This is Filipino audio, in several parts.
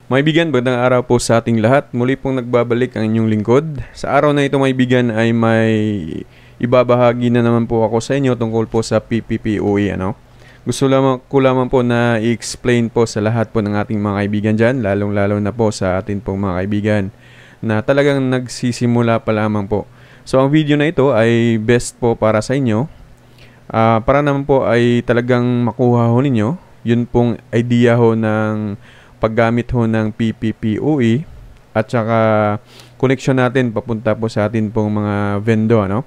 Maibigan, magandang araw po sa ating lahat. Muli pong nagbabalik ang inyong lingkod. Sa araw na ito, maibigan, ay may ibabahagi na naman po ako sa inyo tungkol po sa PPPoE. Gusto ko lamang po na i-explain po sa lahat po ng ating mga kaibigan dyan, lalong-lalo na po sa atin pong mga kaibigan na talagang nagsisimula pa lamang po. So, ang video na ito ay best po para sa inyo. Para naman po ay talagang makuha ho ninyo yun pong idea ho ng paggamit ho ng PPPoE at saka connection natin papunta po sa atin pong mga vendor, ano?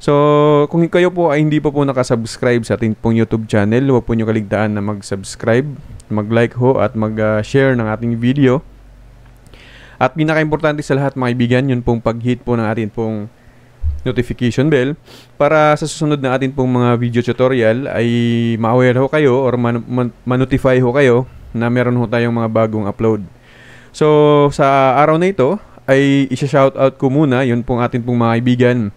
So, kung kayo po ay hindi pa po nakasubscribe sa ating pong YouTube channel, huwag po nyo kaligtaan na mag-subscribe, mag-like ho at mag-share ng ating video. At pinaka-importante sa lahat mga kaibigan, yun pong pag-hit po ng atin pong notification bell para sa susunod na atin pong mga video tutorial ay ma-aware ho kayo or ma-notify ho kayo na meron ho tayong mga bagong upload. So, sa araw na ito ay isa-shoutout ko muna yun pong atin pong mga kaibigan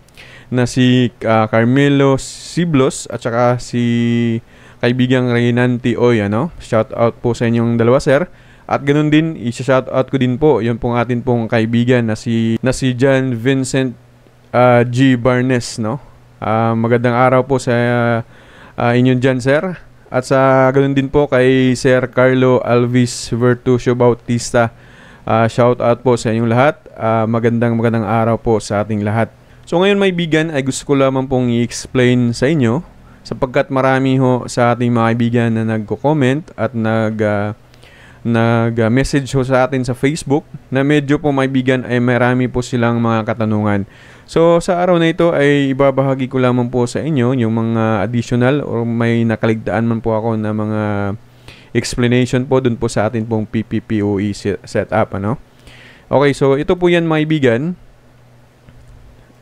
na si Carmelo Siblos at saka si kaibigang Reynanti Oy, ano? Shoutout po sa inyong dalawa, sir. At ganun din, isa-shoutout ko din po yun pong atin pong kaibigan na si John Vincent G. Barnes, no? Magandang araw po sa inyo dyan, sir. At sa ganoon din po kay Sir Carlo Alvis Vertusio Bautista. Shout out po sa inyong lahat. Magandang araw po sa ating lahat. So ngayon maibigan ay gusto ko lamang pong i-explain sa inyo sapagkat marami ho sa ating mga kaibigan na nagko-comment at nag-message ho sa atin sa Facebook na medyo po maibigan ay marami po silang mga katanungan. So sa araw na ito ay ibabahagi ko lamang po sa inyo yung mga additional or may nakaligtaan man po ako na mga explanation po dun po sa atin pong PPPoE setup, ano? Okay, so ito po yan maibigan.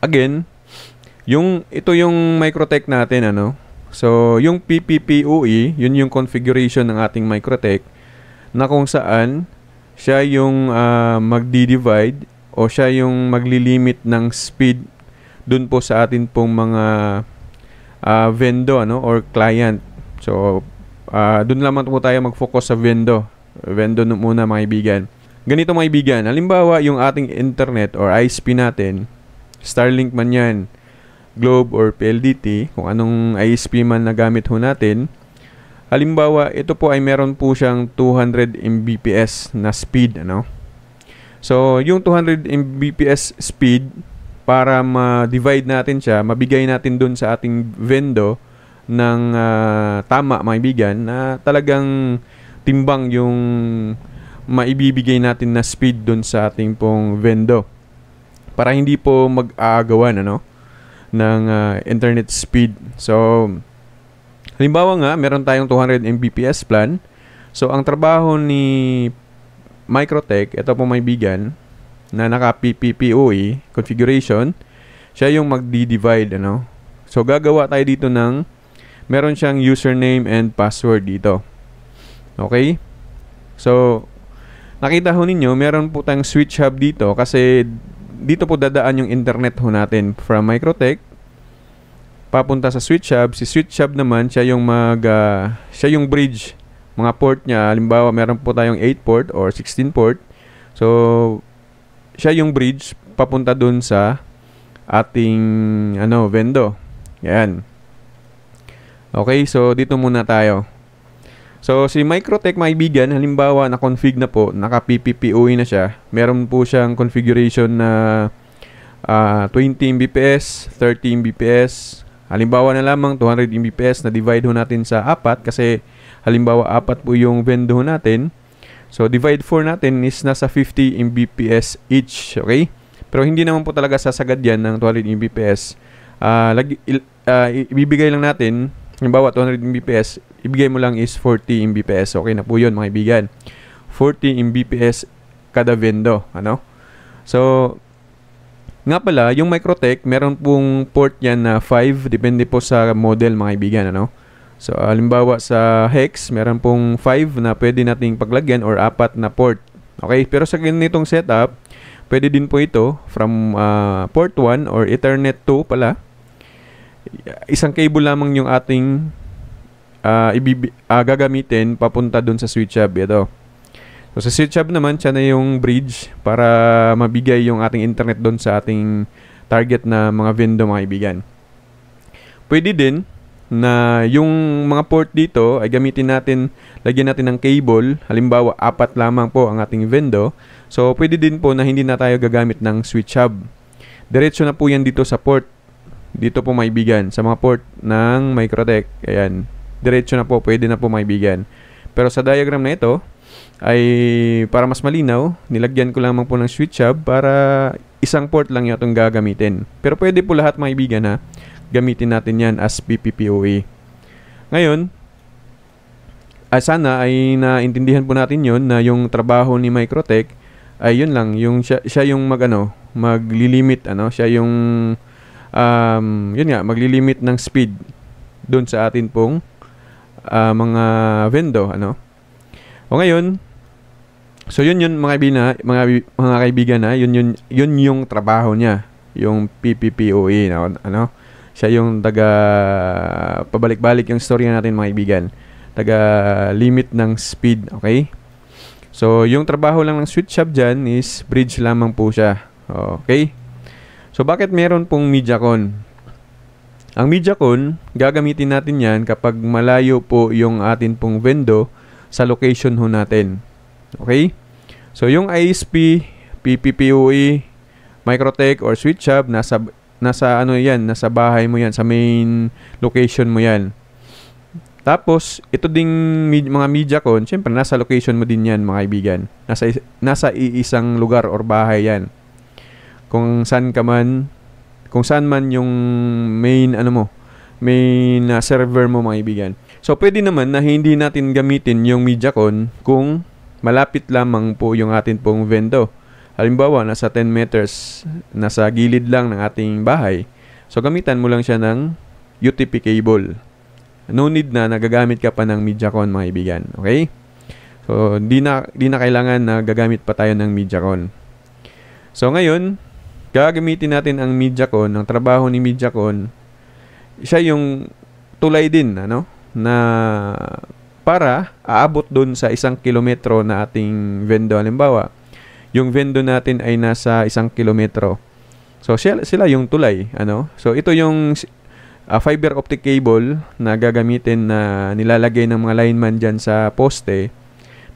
Again, ito yung Microtech natin, ano? So yung PPPoE, yun yung configuration ng ating Microtech na kung saan siya yung magdi-divide o siya yung maglilimit ng speed dun po sa atin pong mga vendor, ano, or client. So dun lamang po tayo mag-focus sa vendor muna mga kaibigan. Ganito mga kaibigan, halimbawa yung ating internet or ISP natin, Starlink man yan, Globe or PLDT, kung anong ISP man na gamit ho natin. Halimbawa, ito po ay meron po siyang 200 Mbps na speed, ano? So, yung 200 Mbps speed, para ma-divide natin siya, mabigay natin dun sa ating vendor ng tama, mga kaibigan, na talagang timbang yung maibibigay natin na speed dun sa ating pong vendor. Para hindi po mag-aagawan, ano, ng internet speed. So, halimbawa nga, meron tayong 200 Mbps plan. So, ang trabaho ni Microtech, ito po maibigan, na naka-PPPoE configuration, siya yung magdi-divide, ano? So, gagawa tayo dito ng, meron siyang username and password dito. Okay? So, nakita ho ninyo, meron po tayong switch hub dito kasi dito po dadaan yung internet ho natin from Microtech papunta sa switch hub. Si switch hub naman, siya yung bridge. Mga port niya, halimbawa meron po tayong 8 port or 16 port. So, siya yung bridge papunta dun sa ating vendor. Yan. Okay, so dito muna tayo. So, si Microtech maibigan, halimbawa na-config na po, naka-PPPoE na siya. Meron po siyang configuration na 20 Mbps, 30 Mbps. Halimbawa na lamang 200 Mbps na divide ho natin sa 4 kasi halimbawa 4 po yung vendor natin. So divide 4 natin is nasa 50 Mbps each, okay? Pero hindi naman po talaga sasagad yan ng 200 Mbps. Ibibigay lang natin, halimbawa 200 Mbps, ibigay mo lang is 40 Mbps. Okay na po yun mga kaibigan. 40 Mbps kada vendor, ano? So nga pala, yung Microtech, meron pong port yan na 5, depende po sa model mga kaibigan, ano? So, halimbawa sa Hex, meron pong 5 na pwede nating paglagyan or 4 na port. Okay? Pero sa ganitong setup, pwede din po ito from port 1 or Ethernet 2 pala. Isang cable lamang yung ating gagamitin papunta dun sa switch hub. Ito. So sa switch hub naman, siya na yung bridge para mabigay yung ating internet doon sa ating target na mga vendor, mga kaibigan. Pwede din na yung mga port dito ay gamitin natin, lagyan natin ng cable. Halimbawa, 4 lamang po ang ating vendor. So pwede din po na hindi na tayo gagamit ng switch hub. Diretso na po yan dito sa port. Dito po, mga kaibigan, sa mga port ng Microtech. Ayan, diretso na po, pwede na po, mga kaibigan. Pero sa diagram na ito ay para mas malinaw, nilagyan ko lamang po ng switch hub para isang port lang yung itong gagamitin. Pero pwede po lahat, mga kaibigan, ha, gamitin natin yan as PPPoE. Ngayon, sana ay naintindihan po natin yon na yung trabaho ni Microtech ay yun lang, yung siya yung maglilimit, siya yung yun nga, maglilimit ng speed doon sa atin pong mga vendor, O ngayon, so yun mga kaibigan, yun yung trabaho niya, yung PPPoE, siya yung pabalik-balik yung storya natin, mga kaibigan, limit ng speed, okay? So yung trabaho lang ng switch hub dyan is bridge lamang po siya, okay? So bakit meron pong MediaCon? Ang MediaCon, gagamitin natin yan kapag malayo po yung atin pong vendor sa location ho natin. Okay? So yung ISP, PPPoE, Microtech or switch hub, nasa bahay mo yan, sa main location mo yan. Tapos ito ding mga MediaCon, syempre nasa location mo din yan, mga kaibigan. Nasa iisang lugar or bahay yan. Kung saan man yung main server mo, mga kaibigan. So pwede naman na hindi natin gamitin yung MediaCon kung malapit lamang po yung atin pong vendor. Halimbawa, nasa 10 meters, nasa gilid lang ng ating bahay. So gamitan mo lang siya ng UTP cable. No need na nagagamit ka pa ng MediaCon, mga kaibigan. Okay? So di na kailangan na gagamit pa tayo ng MediaCon. So ngayon, gagamitin natin ang MediaCon, ang trabaho ni MediaCon, siya yung tulay din, na para aabot dun sa 1 kilometro na ating vendor. Halimbawa, yung vendor natin ay nasa 1 kilometro. So sila yung tulay, So ito yung fiber optic cable na gagamitin na nilalagay ng mga lineman dyan sa poste.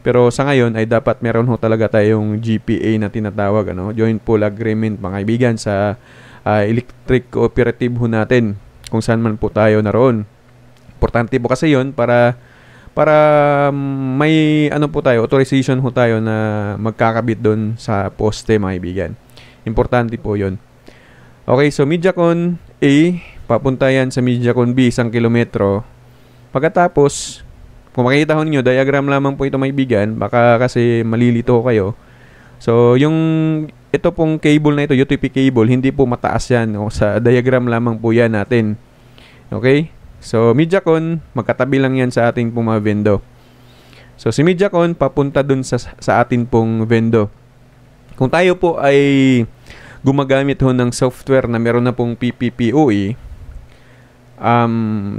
Pero sa ngayon ay dapat meron ho talaga tayong GPA na tinatawag, Joint Pole Agreement, mga kaibigan, sa electric cooperative ho natin kung saan man po tayo naroon. Importante po kasi yon para may authorization ho tayo na magkakabit doon sa poste, mga kaibigan. Importante po yon. Okay, so MediaCon A, papunta yan sa MediaCon B, 1 kilometro. Pagkatapos, kung makikita ho ninyo, diagram lamang po ito, mga kaibigan, baka kasi malilito kayo. So, ito pong cable na ito, UTP cable, hindi po mataas yan. Sa diagram lamang po yan natin. Okay? So, MediaCon, magkatabi lang yan sa ating pong mga vendor. So, si MediaCon, papunta dun sa atin pong vendor. Kung tayo po ay gumagamit ho ng software na meron na pong PPPoE,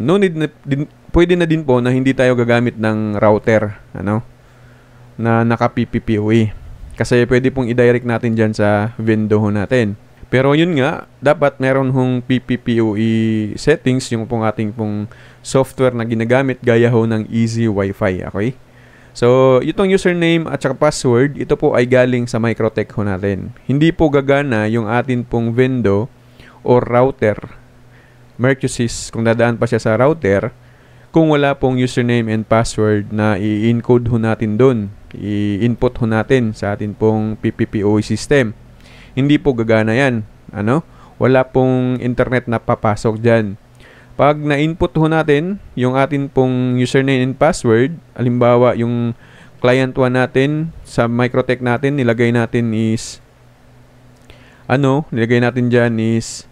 no need na din, pwede na din po na hindi tayo gagamit ng router, na naka-PPPoE. Kasi pwede pong i-direct natin dyan sa vendor ho natin. Pero yun nga, dapat meron hong PPPoE settings, yung pong ating pong software na ginagamit gaya ho ng Easy Wi-Fi, okay? So, itong username at saka password, ito po ay galing sa Microtech ho natin. Hindi po gagana yung atin pong vendor or router, Mercusys, kung dadaan pa siya sa router, kung wala pong username and password na i-encode ho natin doon, i-input ho natin sa atin pong PPPoE system. Hindi po gagana yan. Wala pong internet na papasok dyan. Pag na-input ho natin yung atin pong username and password, halimbawa yung client 1 natin sa Microtech natin, nilagay natin dyan is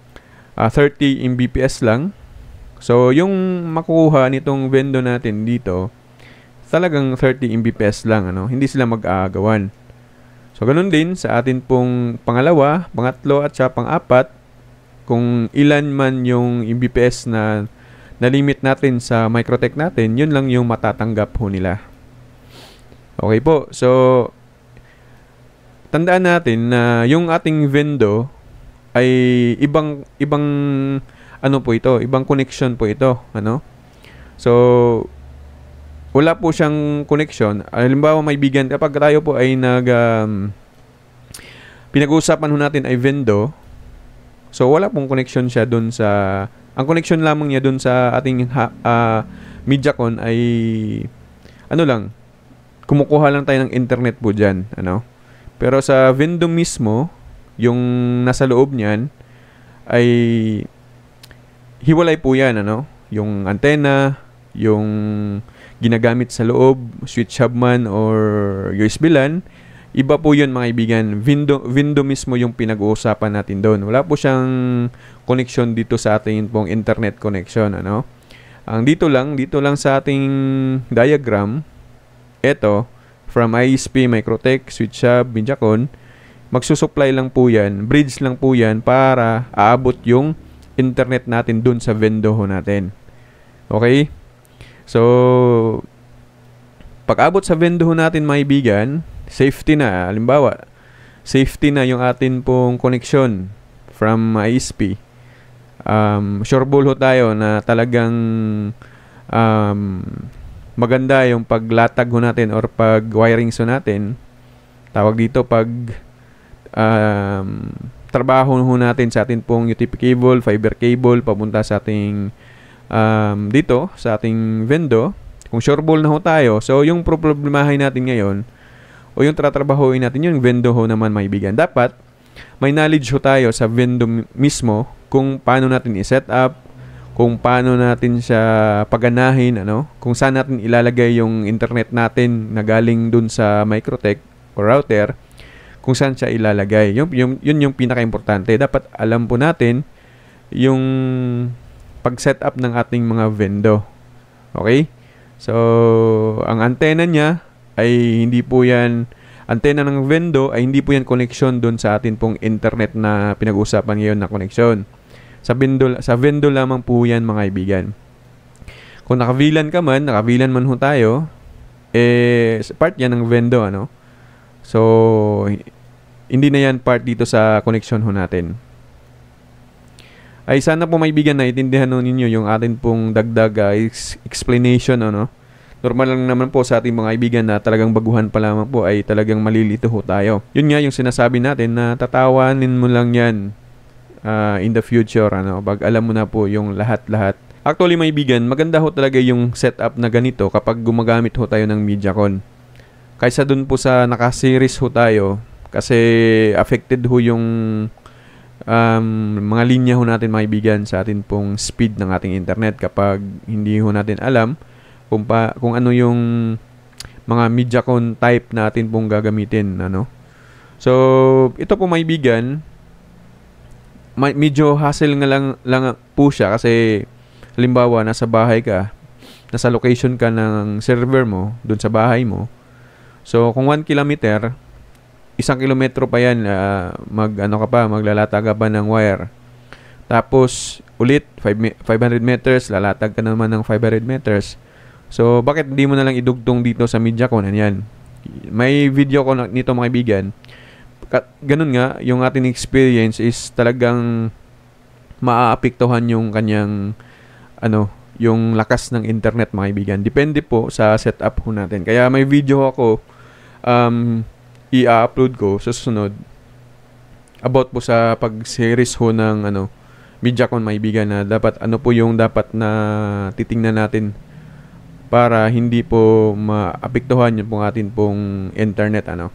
30 Mbps lang. So, yung makukuha nitong vendor natin dito, talagang 30 Mbps lang, Hindi sila mag-aagawan. So, ganun din sa atin pong pangalawa, pangatlo at saka pang-apat, kung ilan man yung Mbps na limit natin sa Microtech natin, yun lang yung matatanggap ho nila. Okay po. So, tandaan natin na yung ating Vendo ay ibang ano po ito, ibang connection po ito, ano? So wala po siyang connection. Halimbawa, maibigan, kapag tayo po ay pinag-uusapan ho natin ay Vendo, so wala pong connection siya dun sa, ang connection lamang niya dun sa ating Mediacon ay ano lang, kumukuha lang tayo ng internet po dyan, ano? Pero sa Vendo mismo, yung nasa loob niyan ay hiwalay po yan, ano? Yung antena, yung ginagamit sa loob, switch hub man or USB LAN, iba po yun mga kaibigan. Vendo mismo yung pinag-uusapan natin doon. Wala po siyang connection dito sa ating pong internet connection, ano? Ang dito lang sa ating diagram, eto, from ISP, Microtech, switch hub, Mediacon, magsusupply lang po yan, bridge lang po yan para aabot yung internet natin dun sa Vendo ho natin. Okay? So, pag-abot sa Vendo ho natin mga kaibigan, safety na. Halimbawa, safety na yung atin pong connection from ISP. Sureball ho tayo na talagang maganda yung paglatag ho natin or pag-wirings ho natin. Tawag dito pag trabaho ho natin sa atin pong UTP cable, fiber cable, papunta sa ating dito, sa ating Vendo. Kung sureball na ho tayo, so yung problemahin natin ngayon, o yung tatrabahoin natin, yung Vendo ho naman maibigan. Dapat, may knowledge ho tayo sa Vendo mismo kung paano natin i-set up, kung paano natin siya paganahin, ano, kung saan natin ilalagay yung internet natin na galing dun sa Microtech o router, kung saan siya ilalagay. Yun yung pinaka-importante. Dapat alam po natin yung pag-set up ng ating mga Vendo. Okay? So, ang antena niya ay hindi po yan, antena ng Vendo ay hindi po yan connection dun sa atin pong internet na pinag-usapan ngayon na connection. Sa Vendo lamang po yan mga kaibigan. Kung naka-VLAN ka man, naka-VLAN man ho tayo, part yan ng Vendo, ano? So, hindi na yan part dito sa connection ho natin. Ay sana po maibigan na itindihan ninyo yung atin pong dagdag explanation, ano? Normal lang naman po sa ating mga kaibigan na talagang baguhan pa lamang po ay talagang malilito ho tayo. Yun nga yung sinasabi natin na tatawanin mo lang yan in the future, ano? Pag alam mo na po yung lahat-lahat. Actually maibigan, maganda ho talaga yung setup na ganito kapag gumagamit ho tayo ng Mediacon. Kaysa dun po sa naka-series ho tayo kasi affected ho yung mga linya ho natin maibigan sa atin pong speed ng ating internet kapag hindi ho natin alam kung ano yung mga Mediacon type natin pong gagamitin, ano. So, ito po maibigan, medyo hassle nga lang po siya kasi halimbawa nasa bahay ka, nasa location ka ng server mo dun sa bahay mo. So, kung 1 kilometer, 1 kilometro pa yan, maglalata ka pa ng wire. Tapos, ulit, 500 meters, lalatag ka naman ng 500 meters. So, bakit hindi mo na lang idugtong dito sa Mediacon? Yan. May video ko nito mga kaibigan. Ganun nga, yung ating experience is talagang maaapektuhan yung kanyang, yung lakas ng internet mga kaibigan. Depende po sa setup ho natin. Kaya may video ako, i-upload ko sa susunod about po sa pag-series ho ng Mediacon mga kaibigan na dapat po yung dapat na titingnan natin para hindi po maapektuhan yung pong atin pong internet, ano.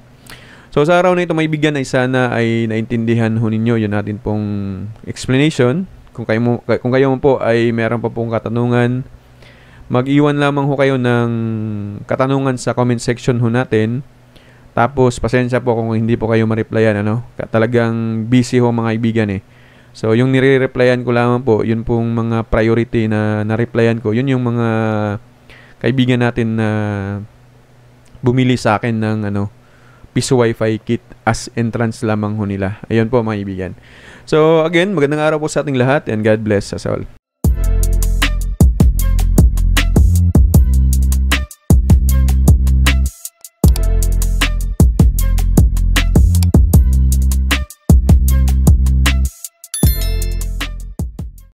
So sa araw na ito maibigan ay sana ay naintindihan ho ninyo yun natin pong explanation. Kung kayo mo po ay meron pa pong katanungan, mag-iwan lamang ho kayo ng katanungan sa comment section ho natin. Tapos pasensya po kung hindi po kayo ma-replyan, ano. Talagang busy ho mga kaibigan eh. So yung nire-replyan ko lamang po, yun pong mga priority na na-replyan ko. Yun yung mga kaibigan natin na bumili sa akin ng Piso Wi-Fi kit as entrance lamang ho nila. Ayun po mga kaibigan. So again, magandang araw po sa ating lahat and God bless us all.